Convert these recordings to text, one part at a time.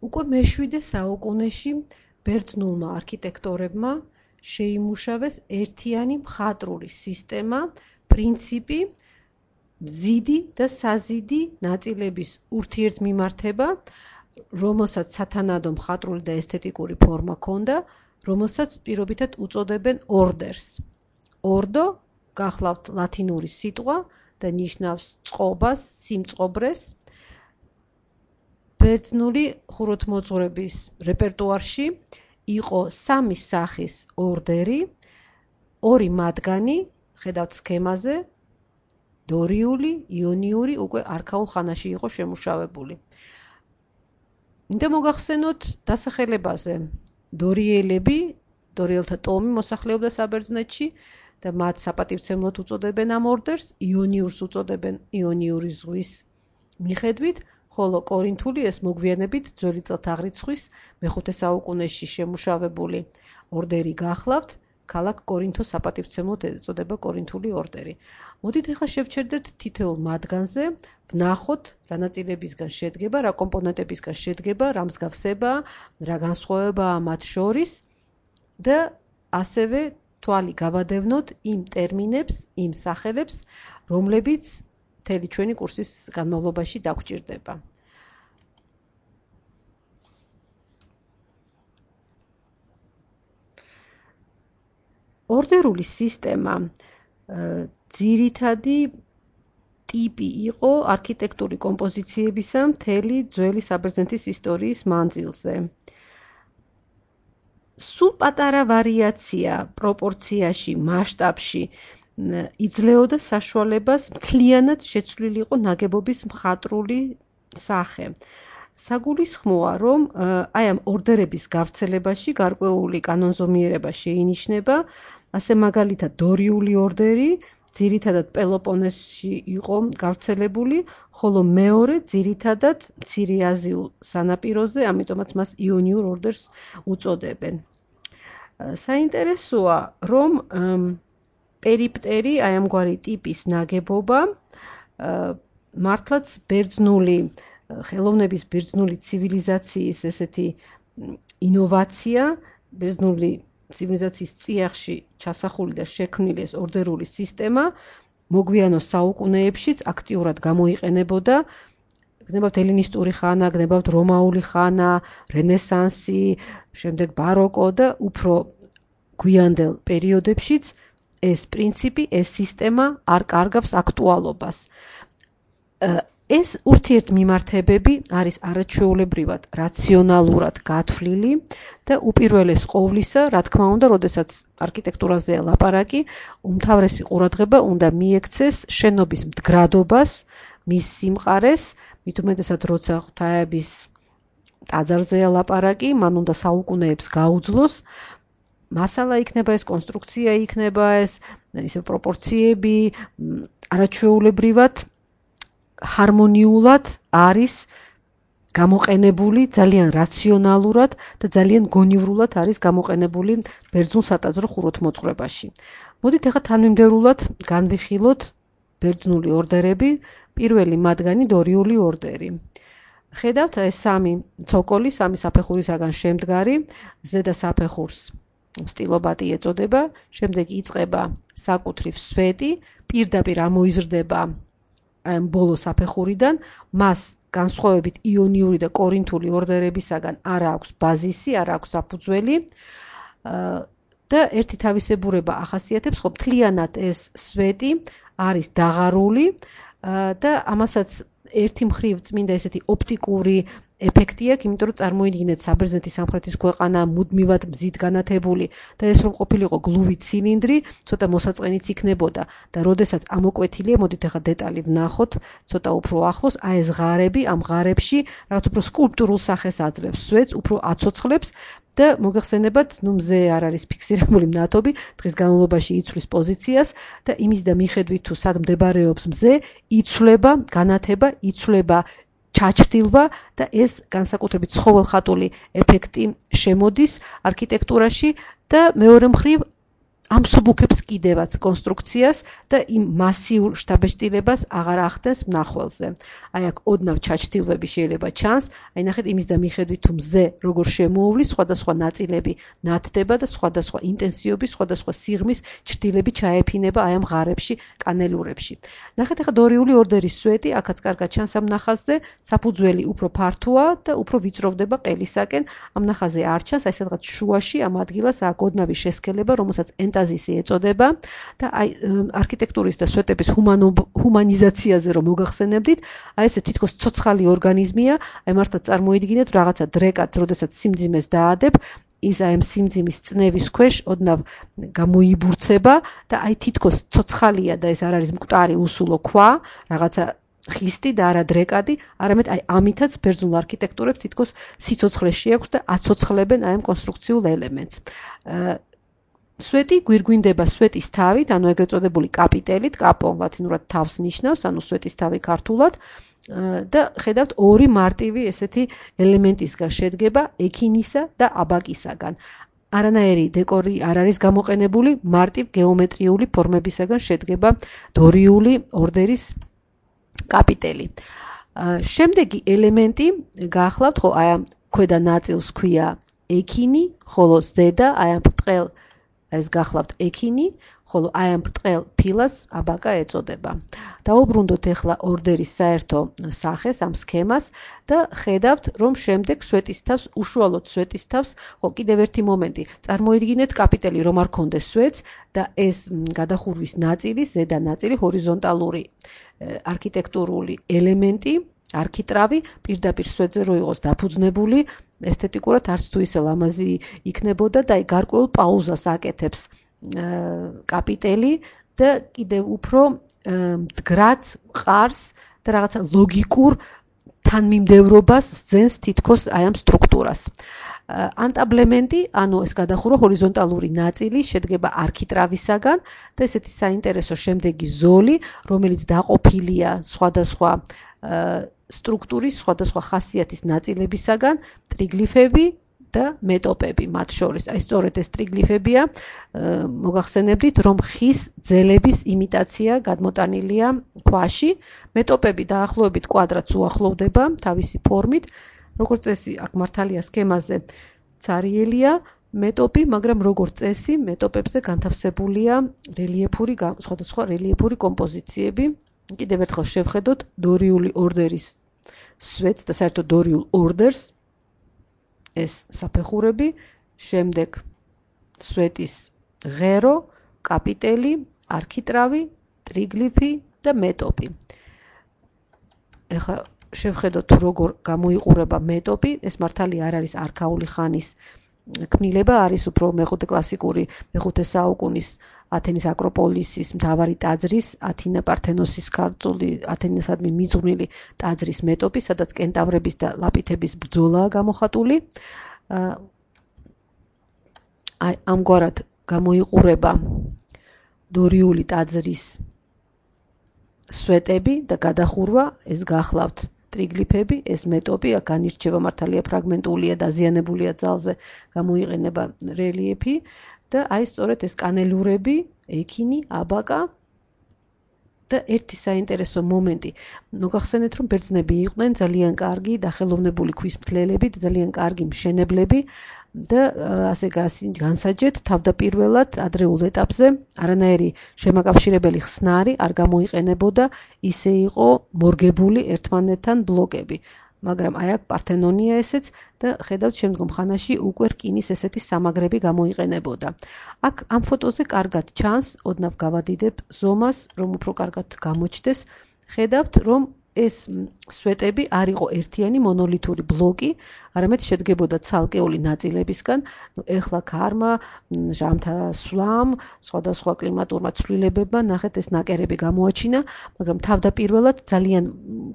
უკვე მე-7 საუკუნეში ბერძნულმა არქიტექტორებმა შეიმუშავეს ერთიანი მხატვრული სისტემა, პრინციპი, მზიდი და საზიდი ნაწილების ურთიერთმიმართება, რომელსაც სათანადო მხატვრული და ესთეტიკური ფორმა ჰქონდა, რომელსაც პირობითად უწოდებენ ორდერს. ორდო გახლავთ ლათინური სიტყვა და ნიშნავს წყობას, სიმწყობრეს. ბერძნული ხუროთმოძღვრების რეპერტუარში იყო 3 სახის ორდერი, 2 მათგანი, ხედავთ სქემაზე, დორიული, იონიური, უკვე არქაულ ხანაში იყო შემუშავებული. მინდა მოგახსენოთ დასახელებაზე. დორიელები, დორიელთა ტომი მოსახლეობდა საბერძნეთში და მათ საპატივცემლოდ უწოდებენ ამ ორდერს, იონიურს უწოდებენ იონიური ზღვის მიხედვით, ხოლო კორინთული ეს მოგვიანებით ძველი წელთაღრიცხვის მე-5 საუკუნეში შემუშავებული ორდერი გახლავთ, ქალაქ კორინთოს საპატივცემლოდ ეწოდება კორინთული ორდერი. მოდით ახლა შევჩერდეთ თითოეულ მათგანზე, ვნახოთ რა ნაწილებისგან შედგება, რა კომპონენტებისგან შედგება, რა მსგავსებაა, რა განსხვავებაა მათ შორის და ასევე თვალი გავადევნოთ იმ ტერმინებს, იმ სახელებს, რომლებიც მთელი ჩვენი კურსის განმავლობაში დაგვჭირდება. ორდერული სისტემა ძირითადი ტიპი იყო არქიტექტურული კომპოზიციებისა მთელი ძველი საბერძნეთის ისტორიის მანძილზე. სულ პატარა ვარიაცია პროპორციაში, მასშტაბში იძლეოდა საშუალებას მთლიანად შეცვლილიყო ნაგებობის მხატვრული სახე. საგულისხმოა, რომ აი ამ ორდერების გავრცელებაში გარკვეული კანონზომიერება შეინიშნება, ასე მაგალითად დორიული ორდერი ძირითადად პელოპონესში იყო გავრცელებული, ხოლო მეორე ძირითადად მცირე აზიულ სანაპიროზე, ამიტომაც მას იონიურ ორდერს უწოდებენ. საინტერესოა, რომ პერიპტერი, აი ამგვარი ტიპის ნაგებობა, მართლაც ბერძნული ხელოვნების ბერძნული ცივილიზაციის ესეთი ინოვაცია, ბერძნული ცივილიზაციის წიაღში ჩასახული და შექმნილი ეს ორდერული სისტემა მოგვიანო საუკუნეებშიც აქტიურად გამოიყენებოდა. გნებავთ ელინისტური ხანა, გნებავთ რომაული ხანა, რენესანსი, შემდეგ ბაროკო და უფრო გვიანდელ პერიოდებშიც ეს პრინციპი, ეს სისტემა არ კარგავს აქტუალობას. ეს ურთიერთმიმართებები არის არაჩვეულებრივად რაციონალურად გათვლილი და უპირველეს ყოვლისა, რა თქმა უნდა, როდესაც არქიტექტურაზეა ლაპარაკი, უმთავრესი ყურადღება უნდა მიექცეს შენობის მდგრადობას, მის სიმყარეს, მით უმეტესად როცა ღვთაების ტაძარზეა ლაპარაკი, მან უნდა საუკუნეებს გაუძლოს, მასალა იქნება ეს, კონსტრუქცია იქნება ეს, ისე პროპორციები, არაჩვეულებრივად ჰარმონიულად არის გამოყენებული, ძალიან რაციონალურად და ძალიან გონივრულად არის გამოყენებული ბერძნულ სატაძრო ხუროთმოძღვრებაში. მოდით ახლა თანმიმდევრულად განვიხილოთ ბერძნული ორდერები, პირველი მათგანი დორიული ორდერი. ხედავთ ეს 3 ცოკოლი, 3 საფეხურისაგან შემდგარი, ზედა საფეხურს სტილობატი ეწოდება, შემდეგ იწყება საკუთრივ სვეტი, პირდაპირ ამოიზრდება აი ბოლო საფეხურიდან, მას განსხვავებით იონიური და კორინთული ორდერებისაგან არ აქვს ბაზისი, არ აქვს საფუძველი და ერთი თავისებურება ახასიათებს, ხო მთლიანად ეს სვეტი არის დაღარული და ამასაც ერთი მხრივ წმინდა ესეთი ოპტიკური ეფექტი აქვს, იმიტომ რომ წარმოიდგინეთ საბერძნეთის სამხრეთის ქვეყანა მუდმივად მზით განათებული და ეს რომ ყოფილიყო გლუვი ცილინდრი, ცოტა მოსაწყენიც იქნებოდა და როდესაც ამოკვეთილია, მოდით ახლა დეტალი ვნახოთ, ცოტა უფრო ახლოს, აი ეს ღარები, ამ ღარებში რაღაც უფრო სკულპტურულ სახეს აძლევს სვეტს, უფრო აცოცხლებს და მოგეხსენებათ, მზე არ არის ფიქსირებული მნათობი, დღის განმავლობაში იცვლის პოზიციას და იმის და მიხედვით თუ სად მდებარეობს მზე, იცვლება განათება, იცვლება ჩაჩრდილვა და ეს განსაკუთრებით ცხოველხატული ეფექტი შემოდის არქიტექტურაში და მეორე მხრივ ამსუბუქებს კიდევაც კონსტრუქციას და იმ მასიურ შთაბეჭდილებას აღარ ახდენს მნახველზე. აი აქ ოდნავ ჩაჩtildeები შეიძლება ჩანს, აი ნახეთ იმის და მიხედვით თუ მზე როგორ შემოუვლის, სხვადასხვა ნაწილები ნათდება და სხვადასხვა ინტენსივობის, სხვადასხვა სიღრმის ჩრდილები ჩაეფინება აი ამ ღარებში, კანელურებში. ნახეთ ახლა დორიული ორდერის სვეტი, აქაც კარგად ჩანს ამ ნახაზზე, საფუძველი უფრო ფართოა და უფრო ვიწროვდება ყელისაკენ. ამ ნახაზზე არ ჩანს, აი სადღაც შუაში ამ ადგილას აქ ოდნავი შესქელება, რომელსაც ენტაზისი ეწოდება და აი არქიტექტურის და სვეტების ჰუმანიზაციაზე რომ მოგახსენებდით, აი ესე თითქოს ცოცხალი ორგანიზმია, აი მართლა წარმოიდგინეთ რაღაცა დრეკაც, როდესაც სიმძიმეს დაადებ, ის აი ამ სიმძიმის წნევის ქვეშ ოდნავ გამოიბურცება და აი თითქოს ცოცხალია და ეს არ არის მკვდარი უსულო ქვა, რაღაცა ხისტი და არა დრეკადი, არამედ აი ამითაც ბერძნულ არქიტექტურებს თითქოს სიცოცხლე შეაქვს და აცოცხლებენ აი ამ კონსტრუქციულ ელემენტს. სვეტი გვირგვინდება სვეტის თავით, ანუ ეგრეთ წოდებული კაპიტელით, კაპო ლათინურად თავს ნიშნავს, ანუ სვეტის თავი ქართულად და ხედავთ ორი მარტივი ესეთი ელემენტისგან შედგება ექინისა და აბაკისაგან. არანაირი დეკორი არ არის გამოყენებული, მარტივ გეომეტრიული ფორმებისაგან შედგება დორიული ორდერის კაპიტელი. შემდეგი ელემენტი გაახლავთ, ხო, აი ამ ქვედა ნაწილს ქვია ექინი, ხოლო ზედა აი ამ ბრტყელ ეს გახლავთ ექინი, ხოლო აი ამ ბრტყელ ფილას აბაკა ეწოდება. დაუბრუნდოთ ახლა ორდერის საერთო სახეს, ამ სქემას და ხედავთ, რომ შემდეგ სვეტის თავს, უშუალოდ სვეტის თავს, ხო, კიდევ ერთი მომენტი. წარმოიდგინეთ კაპიტელი რომ არ ქონდეს სვეტს და ეს გადახურვის ნაწილი, ზედა ნაწილი, ჰორიზონტალური არქიტექტურული ელემენტი, არქიტრავი პირდაპირ სვეტზე რო იყოს დაფუძნებული, ესთეტიკურად არც თუ ისე ლამაზი იქნებოდა და აი გარკვეულ პაუზას აკეთებს კაპიტელი და კიდევ უფრო მდგრადს, მყარს და რაღაცა ლოგიკურ თანმიმდევრობას ძენს თითქოს აი ამ სტრუქტურას. ანტაბლემენტი, ანუ ეს გადახურვა ჰორიზონტალური ნაწილი შედგება არქიტრავისაგან და ესეთი საინტერესო შემდეგი ზოლი, რომელიც დაყოფილია სხვადასხვა სტრუქტურის, სხვადასხვა ხასიათის ნაწილებისაგან, ტრიგლიფები და მეტოპები მათ შორის. აი სწორედ ეს ტრიგლიფებია, მოგახსენებდით, რომ ხის ძელების იმიტაცია გადმოტანილია ქვაში. მეტოპები დაახლოებით კვადრატს უახლოვდება თავისი ფორმით. როგორც წესი, აქ მართალია სქემაზე ცარიელია მეტოპი, მაგრამ როგორც წესი, მეტოპებზე განთავსებულია რელიეფური, სხვადასხვა რელიეფური კომპოზიციები. კიდევ ერთხელ შევხედოთ დორიული ორდერის სვეტს და საერთოდ დორიულ ორდერს, ეს საფეხურები, შემდეგ სვეტის ღერო, კაპიტელი, არქიტრავი, ტრიგლიფი და მეტოპი. ეხლა შევხედოთ როგორ გამოიყურება მეტოპი, ეს მართალია არ არის არქაული ხანის ქმნილება, არის უფრო მეხუთე კლასიკური, მეხუთე საუკუნის ათენის აკროპოლისის მთავარი ტაძრის, ათინა პართენოსის ქართული ათენისადმი მიზღვნილი ტაძრის მეტოპი, სადაც კენტავრების და ლაპითების ბრძოლაა გამოხატული. აი ამგვარად გამოიყურება დორიული ტაძრის სვეტები და გადახურვა, ეს გახლავთ ტრიგლიფები, ეს მეტოპი, აქ განირჩევა მართალია ფრაგმენტულია, დაზიანებულია ძალზე, გამოიყენება რელიეფი და აი სწორედ ეს კანელურები, ექინი, აბაკა და ერთი საინტერესო მომენტი. მოგახსენეთ, რომ ბერძნები იყვნენ ძალიან კარგი დახელოვნებული ქვის მთლელები და ძალიან კარგი მშენებლები და ასე განსაჯეთ თავდაპირველად ადრეულ ეტაპზე არანაირი შემაკავშირებელი ხსნარი არ გამოიყენებოდა, ისე იყო მორგებული ერთმანეთთან ბლოკები. მაგრამ აი აქ პართენონია ესეც და ხედავთ შემდგომ ხანაში უკვე რკინის ესეთი სამაგრები გამოიყენებოდა. აქ ამ ფოტოზე კარგად ჩანს, ოდნავ გავადიდებ ზომას, რომ უფრო კარგად გამოჩნდეს. ხედავთ, რომ ეს სვეტები არ იყო ერთიანი მონოლითური ბლოკი, არამედ შედგებოდა ცალკეული ნაწილებისგან. ეხლა ქარმა, ჟამთა სვლამ, სხვადასხვა კლიმატურმა ცვლილებებმა ნახეთ ეს ნაკერები გამოაჩინა, მაგრამ თავდაპირველად ძალიან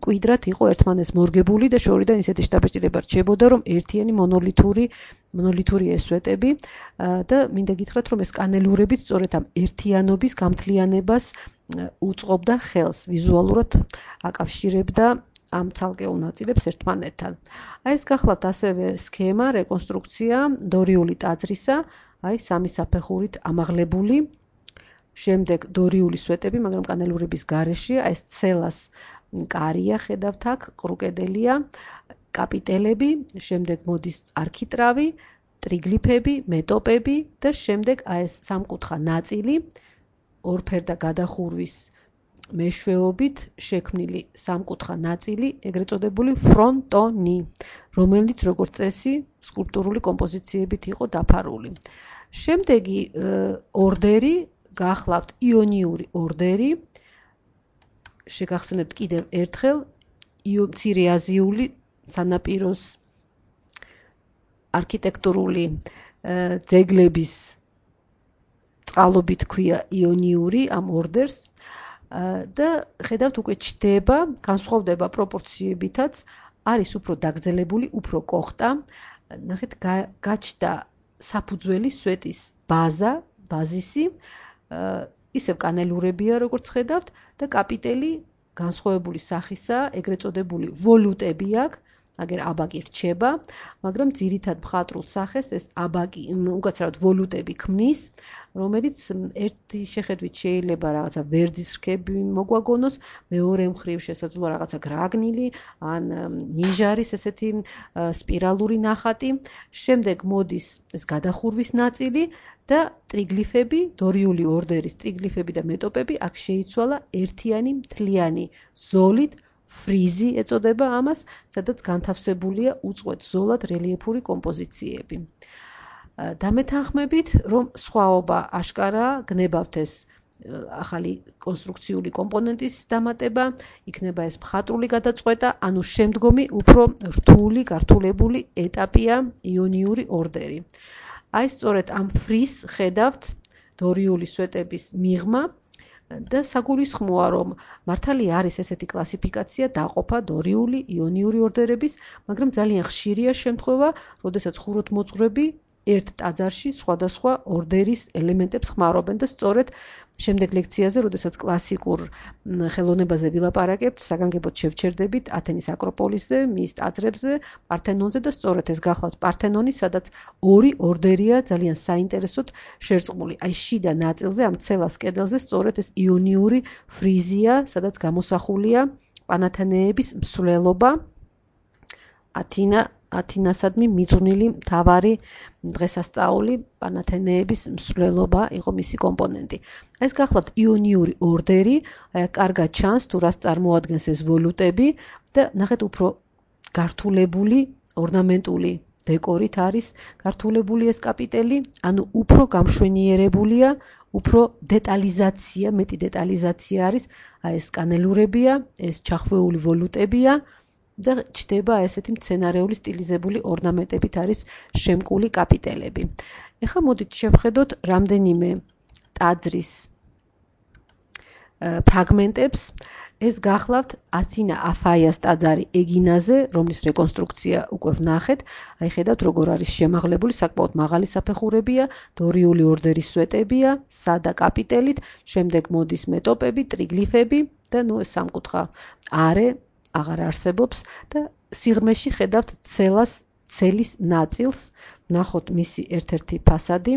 მკვიდრად იყო ერთმანეთს მორგებული და შორიდან ისეთი შთაბეჭდილება რჩებოდა, რომ ერთიანი მონოლითური ეს სვეტები და მინდა გითხრათ, რომ ეს კანელურები სწორედ ამ ერთიანობის გამთლიანებას უწყობდა ხელს, ვიზუალურად აკავშირებდა ამ ცალკეულ ნაწილებს ერთმანეთთან. აი ეს გახლავთ ასევე სქემა, რეკონსტრუქცია დორიული ტაძრისა, აი სამი საფეხურით ამაღლებული. შემდეგ დორიული სვეტები, მაგრამ კანელურების გარეშეა, ეს ცელას კარია, ხედავთ აქ, ყრუკედელია, კაპიტელები, შემდეგ მოდის არქიტრავი, ტრიგლიფები, მეტოპები და შემდეგ აი ეს სამკუთხა ნაწილი, ორფერდა გადახურვის მეშვეობით შექმნილი სამკუთხა ნაწილი, ეგრეთ წოდებული ფრონტონი, რომელიც როგორც წესი სკულპტურული კომპოზიციებით იყო დაფარული. შემდეგი ორდერი, გახლავთ იონიური ორდერი, შეგახსენებთ კიდევ ერთხელ მცირე აზიული სანაპიროს არქიტექტურული ძეგლების წყალობით ქვია იონიური ამ ორდერს და ხედავთ უკვე ჩდება, განსხვავდება პროპორციებითაც, არის უფრო დაგრძელებული, უფრო კოხტა. ნახეთ, გაჩნდა საფუძველი სვეტის ბაზისი, ისევ კანელურებია, როგორც ხედავთ და კაპიტელი განსხვავებული სახისა, ეგრეთ წოდებული ვოლუტები აქვს, აგერ აბაკი რჩება, მაგრამ ძირითად მხატვრულ სახეს ეს აბაკი, უკაცრავად ვოლუტები ქმნის, რომელიც ერთი შეხედვით შეიძლება რაღაცა ვერძის რქები მოგვაგონოს, მეორე მხრივ შესაძლოა რაღაცა გრაგნილი, ან ნიჟარის ესეთი სპირალური ნახატი. შემდეგ მოდის ეს გადახურვის ნაწილი და ტრიგლიფები, დორიული ორდერის ტრიგლიფები და მეტოპები აქ შეიცვალა ერთიანი მთლიანი ზოლით, ფრიზი ეწოდება ამას, სადაც განთავსებულია უწყვეტ ზოლად რელიეფური კომპოზიციები. დამეთანხმებით, რომ სხვაობა აშკარაა, გნებავთ ეს ახალი კონსტრუქციული კომპონენტის დამატება, იქნება ეს მხატვრული გადაწყვეტა, ანუ შემდგომი უფრო რთული, გართულებული ეტაპია იონიური ორდერი. აი სწორედ ამ ფრიზს ხედავთ დორიული სვეტების მიღმა და საგულისხმოა, რომ მართალია არის ესეთი კლასიფიკაცია დაყოფა დორიული, იონიური ორდერების, მაგრამ ძალიან ხშირია შემთხვევა, როდესაც ხუროთმოძღვრები ერთ ტაძარში სხვადასხვა ორდერის ელემენტებს ხმარობენ და სწორედ შემდეგ ლექციაზე, როდესაც კლასიკურ ხელოვნებაზე ვილაპარაკებთ, საგანგებოდ შევჩერდებით ათენის აკროპოლისზე, მის ტაძრებზე, პართენონზე და სწორედ ეს გახლავთ პართენონი, სადაც ორი ორდერია ძალიან საინტერესოდ შერწყმული. აი შიდა ნაწილზე, ამ ცელას კედელზე სწორედ ეს იონიური ფრიზია, სადაც გამოსახულია პანათენეების მსვლელობა, ათინასადმი მიძღვნილი მთავარი დღესასწაული პანათენეების მსვლელობა იყო მისი კომპონენტი. ეს გახლავთ იონიური ორდერი, აი კარგად ჩანს თუ რას წარმოადგენს ეს ვოლუტები და ნახეთ უფრო გართულებული ორნამენტული დეკორით არის გართულებული ეს კაპიტელი, ანუ უფრო გამშვენიერებულია, უფრო დეტალიზაცია, მეტი დეტალიზაცია არის, აი ეს კანელურებია, ეს ჩახვეული ვოლუტებია და ჩდება ესეთი მცენარეული სტილიზებული ორნამენტებით არის შემკული კაპიტელები. ეხლა მოდით შევხედოთ რამდენიმე ტაძრის ფრაგმენტებს. ეს გახლავთ ათინა აფაიას ტაძარი ეგინაზე, რომლის რეკონსტრუქცია უკვე ვნახეთ. აი ხედავთ როგორ არის შემაღლებული, საკმაოდ მაღალი საფეხურებია, დორიული ორდერის სვეტებია, სადა კაპიტელით, შემდეგ მოდის მეტოპები, ტრიგლიფები და ეს სამკუთხა არე აღარ არსებობს და სიღრმეში ხედავთ ცელის ნაწილს, ვნახოთ მისი ერთ-ერთი ფასადი.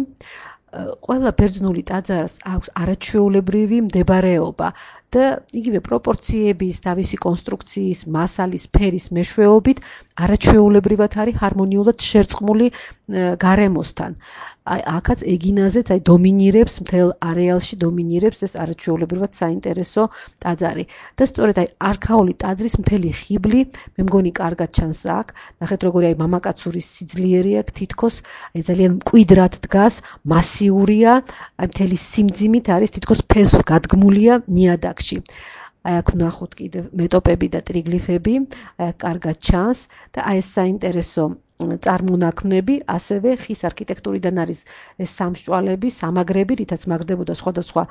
ყველა ბერძნული ტაძარს აქვს არაჩვეულებრივი მდებარეობა და იგივე პროპორციების, თავისი კონსტრუქციის, მასალის, ფერის მეშვეობით არაჩვეულებრივად არის ჰარმონიულად შერწყმული გარემოსთან. აი აქაც ეგინაზეც აი დომინირებს მთელ არეალში დომინირებს ეს არაჩვეულებრივად საინტერესო ტაძარი. და სწორედ აი არქაული ტაძრის მთელი ხიბლი, მე მგონი კარგად ჩანს აქ. ნახეთ როგორი აი მამაკაცურის სიძლიერე აქვს თითქოს, აი ძალიან მკვიდრად დგას, მასიურია, აი მთელი სიმძიმით არის თითქოს ფესვ გადგმულია ნიადაგში. აი აქ ვნახოთ კიდევ მეტოპები და ტრიგლიფები, აი აქ კარგად ჩანს და აი ეს საინტერესო წარმონაქმნები, ასევე ხის არქიტექტურიდან არის ეს სამშვალები, სამაგრები, რითაც მაგდებოდა სხვადასხვა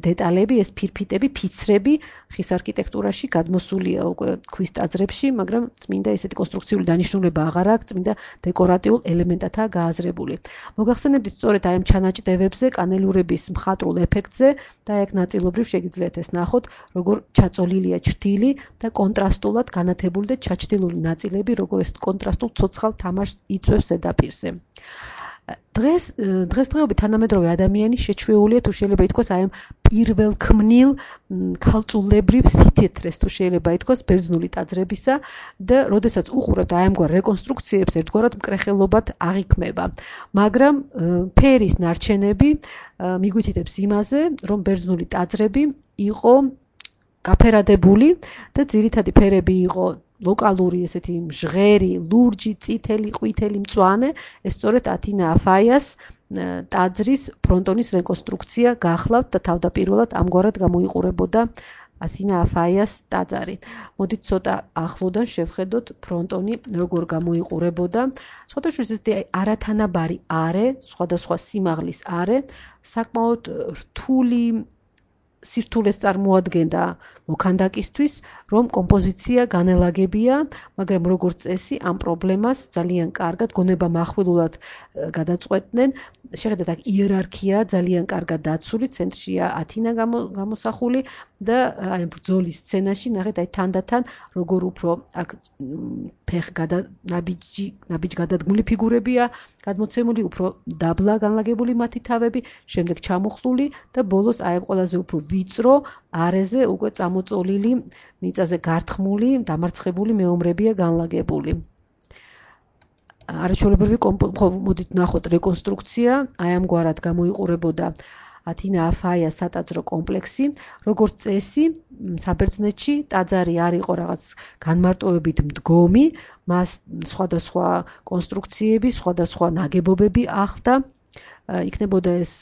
დეტალები, ეს ფირფიტები, ფიცრები ხის არქიტექტურაში გადმოსულია უკვე ქვის ტაძრებში, მაგრამ წმინდა ესეთი კონსტრუქციული დანიშნულება აღარ აქვს, წმინდა დეკორატიულ ელემენტათაა გააზრებული. მოგახსენებთ სწორედ აი ამ ჩანაჭდევებზე, კანელურების მხატვრულ ეფექტზე და აი აქ ნაწილობრივ შეგიძლიათ ეს ნახოთ, როგორ ჩაწოლილია ჩრდილი და კონტრასტულად განათებული და ჩაჩრდილული ნაწილები, როგორ ეს კონტრასტულ ცოცხალ თამაშს იწვევს ზედაპირზე. დღესდღეობით თანამედროვე ადამიანი შეჩვეულია თუ შეიძლება ითქვას აი ამ პირველ ქმნილ ქალწულებრივ სითეთრეს თუ შეიძლება ითქვას ბერძნული ტაძრებისა და როდესაც უყურებთ აი ამგვარ რეკონსტრუქციებს ერთგვარად მკრეხელობად აღიქმება. მაგრამ ფერის ნარჩენები მიგვითითებს იმაზე, რომ ბერძნული ტაძრები იყო გაფერადებული და ძირითადი ფერები იყო ლოკალური ესეთი მჟღერი, ლურჯი, წითელი, ყვითელი, მწვანე, ეს სწორედ ათინა აფაიას ტაძრის ფრონტონის რეკონსტრუქცია გახლავთ და თავდაპირველად ამგვარად გამოიყურებოდა ათინა აფაიას ტაძარი. მოდით ცოტა ახლოდან შევხედოთ ფრონტონი როგორ გამოიყურებოდა. სხვადასხვა ეს არათანაბარი არე, სხვადასხვა სიმაღლის არე, საკმაოდ რთული სირთულეს წარმოადგენდა მოქანდაკისთვის, რომ კომპოზიცია განელაგებია, მაგრამ როგორც წესი ამ პრობლემას ძალიან კარგად გონება מחვილულად გადაწყვეტდნენ. შეხედეთ აქ იერარქია ძალიან კარგად დაცული, ცენტრშია ათინა გამოსახული და აი ბრძოლის სცენაში ნახეთ აი თანდათან როგორ უფრო აქ ნაბიჯ გადადგმული ფიგურებია გადმოცემული, უფრო დაბლა განლაგებული მათი თავები, შემდეგ ჩამოხლული და ბოლოს აი ყველაზე უფრო ვიწრო არეზე უკვე წამოწოლილი მიწაზე გართხმული, დამარცხებული მეომრებია განლაგებული. არაჩვეულებრივი მოდით ნახოთ რეკონსტრუქცია, აი ამგვარად გამოიყურებოდა ათინა აფაიას სატაძრო კომპლექსი, როგორც წესი, საბერძნეთში ტაძარი არ იყო რაღაც განმარტოებით მდგომი, მას სხვადასხვა კონსტრუქციები, სხვადასხვა ნაგებობები ახლდა. იქნებოდა ეს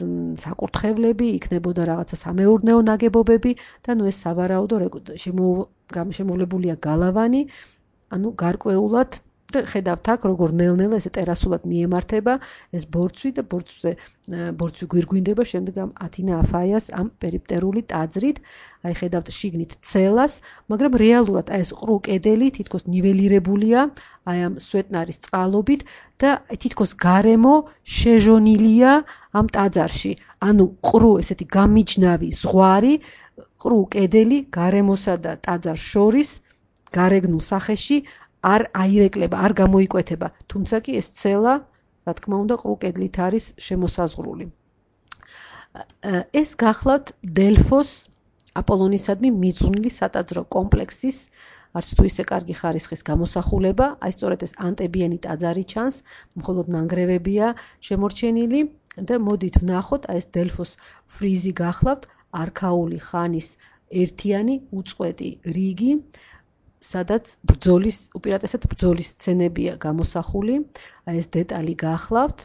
საკურთხევლები, იქნებოდა რაღაცა სამეურნეო ნაგებობები და ნუ ეს სავარაუდო შემოვლებულია გალავანი, ანუ გარკვეულად და ხედავთ აქ როგორ ნელ-ნელა ესე ტერასულად მიემართება ეს ბორცვი და ბორცვი გვირგვინდება შემდეგ ამ ათინა აფაიას ამ პერიპტერული ტაძრით. აი ხედავთ შიგნით ცელას, მაგრამ რეალურად ეს ყრუ კედელი თითქოს ნიველირებულია აი ამ სვეტნარის წყალობით და თითქოს გარემო შეჟონილია ამ ტაძარში. ანუ ყრუ ესეთი გამიჯნავი ზღვარი, ყრუ კედელი გარემოსა და ტაძარს შორის გარეგნულ სახეში არ აირეკლება, არ გამოიკვეთება, თუმცა კი ეს ცელა, რა თქმა უნდა, ყრუ კედლით არის შემოსაზღვრული. ეს გახლავთ დელფოს აპოლონისადმი მიძღვნილი სატაძრო კომპლექსის, არც თუ ისე კარგი ხარისხის გამოსახულება, აი სწორედ ეს ანტებიანი ტაძარი ჩანს, მხოლოდ ნანგრევებია შემორჩენილი და მოდით ვნახოთ, აი ეს დელფოს ფრიზი გახლავთ, არქაული ხანის ერთიანი უწყვეტი რიგი, სადაც უპირატესად ბრძოლის სცენებია გამოსახული, აი ეს დეტალი გახლავთ,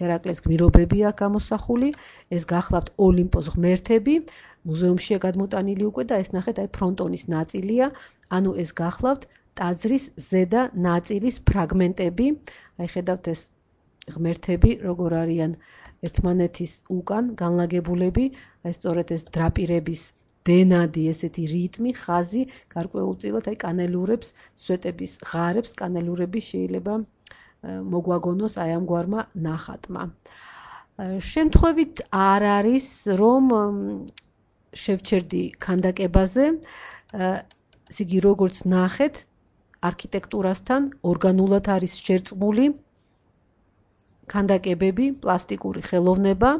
ჰერაკლეს გმირობებია გამოსახული, ეს გახლავთ ოლიმპოს ღმერთები, მუზეუმშია გადმოტანილი უკვე და ეს ნახეთ აი ფრონტონის ნაწილია, ანუ ეს გახლავთ ტაძრის ზედა ნაწილის ფრაგმენტები, აი ხედავთ ეს ღმერთები როგორ არიან ერთმანეთის უკან განლაგებულები, აი სწორედ ეს დრაპირების დენადი ესეთი რიტმი, ხაზი გარკვეულწილად აი კანელურებს, სვეტების ღარებს კანელურები შეიძლება მოგვაგონოს აი ამგვარმა ნახატმა. შემთხვევით არ არის რომ შევჩერდი ქანდაკებაზე, ესე იგი როგორც ნახეთ, არქიტექტურასთან ორგანულად არის შერწყმული ქანდაკებები, პლასტიკური ხელოვნება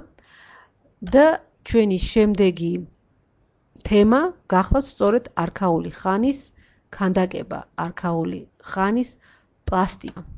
და ჩვენი შემდეგი თემა გახლავთ სწორედ არქაული ხანის ქანდაკება, არქაული ხანის პლასტიკა.